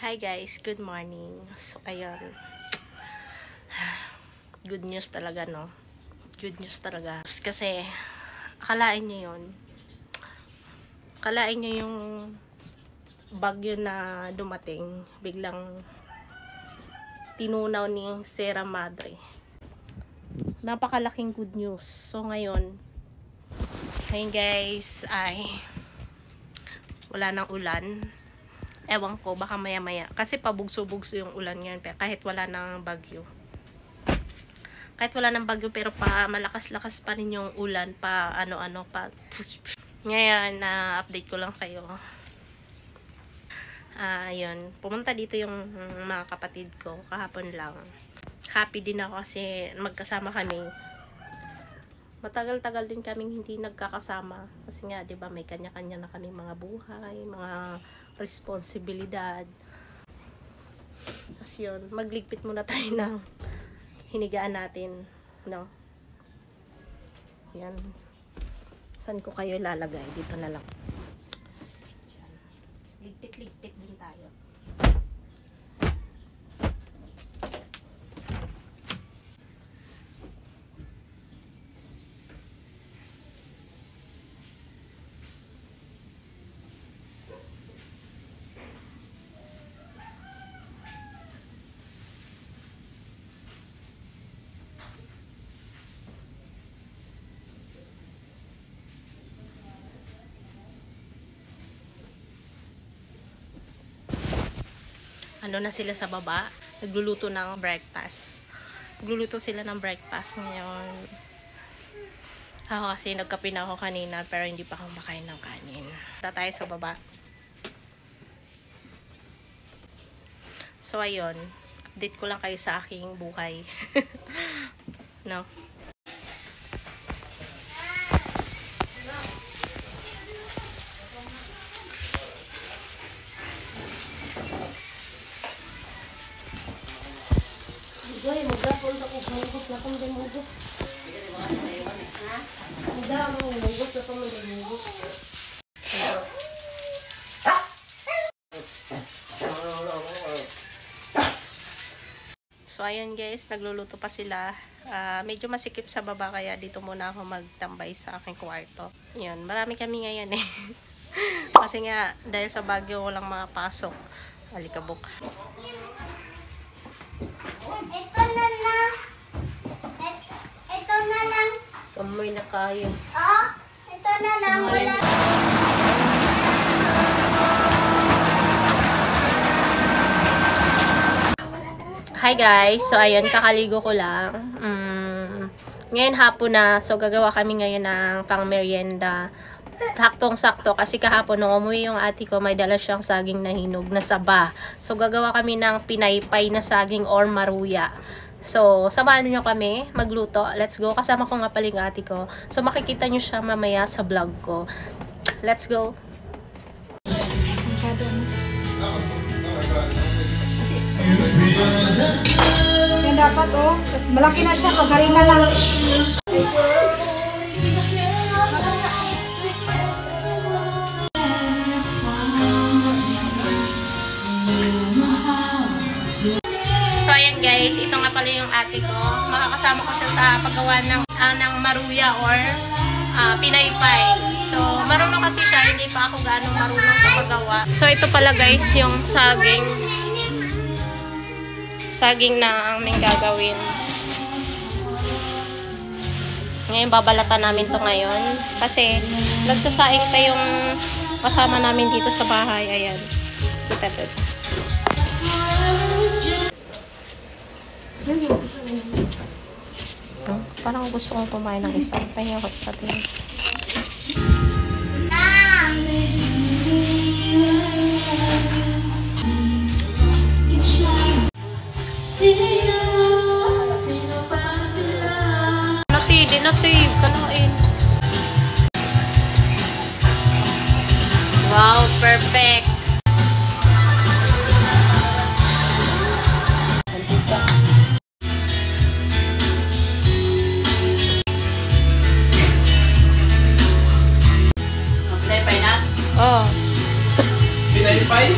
Hi guys, good morning. So ayun, good news talaga, no? Good news talaga kasi akalain nyo yun, akalain nyo yung bagyo na dumating, biglang tinunaw ni Sierra Madre. Napakalaking good news. So ngayon guys, ay wala nang ulan. Ewan ko, baka maya-maya. Kasi pabugso-bugso yung ulan ngayon. Kahit wala nang bagyo. Kahit wala nang bagyo, pero pa malakas-lakas pa rin yung ulan. Pa ano-ano, pa. Ngayon, na-update ko lang kayo. Ayun. Pumunta dito yung mga kapatid ko. Kahapon lang. Happy din ako kasi magkasama kami. Matagal-tagal din kaming hindi nagkakasama. Kasi nga, di ba, may kanya-kanya na kami mga buhay, mga responsibilidad. Tapos yun, magligpit muna tayo ng hinigaan natin, no? Yan. Saan ko kayo ilalagay? Dito na lang. Ligpit-ligpit din tayo. Ano na sila sa baba, nagluluto ng breakfast. Nagluluto sila ng breakfast ngayon. Ako kasi nagkape na ako kanina pero hindi pa ako makain ng kanin. Punta tayo sa baba. So ayun, update ko lang kayo sa aking buhay. No? Goy, magdapon ako munggus na kung munggus. Ha? Magdapon munggus na kung munggus. So ayun guys, nagluluto pa sila. Medyo masikip sa baba kaya dito muna ako magtambay sa aking kwarto. Yun, marami kami ngayon eh. Kasi nga dahil sa bagyo walang mga pasok. Alikabok. Ito na lang. Ito na lang. Kamoy na kayo. Oh, ito na lang. Wala. Hi guys, so ayun, kakaligo ko lang. Ngayon hapon na, so gagawa kami ngayon ng pang merienda. Saktong-sakto kasi kahapon nung umuwi yung ate ko, may dala siyang saging na hinog na saba. So gagawa kami ng pinaypay na saging or maruya. So samahan niyo kami magluto. Let's go. Kasama ko nga pala yung ate ko. So makikita niyo siya mamaya sa vlog ko. Let's go. Yan dapat oh. Tapos malaki na siya, pagharina lang. So ayan guys, ito nga pala yung ate ko. Makakasama ko siya sa paggawa ng maruya or pinaypay. So marunong kasi siya, hindi pa ako gaano marunong sa paggawa. So ito pala guys yung saging na aming gagawin. Ngayon babalatan namin to ngayon kasi nagsasaing pa yung kasama namin dito sa bahay. Ayan, kita to. Parang gusto kong kumain ng isa. Pahinga ko sa atin. Di na-save. Kalain. Wow, perfect. Pinaypay?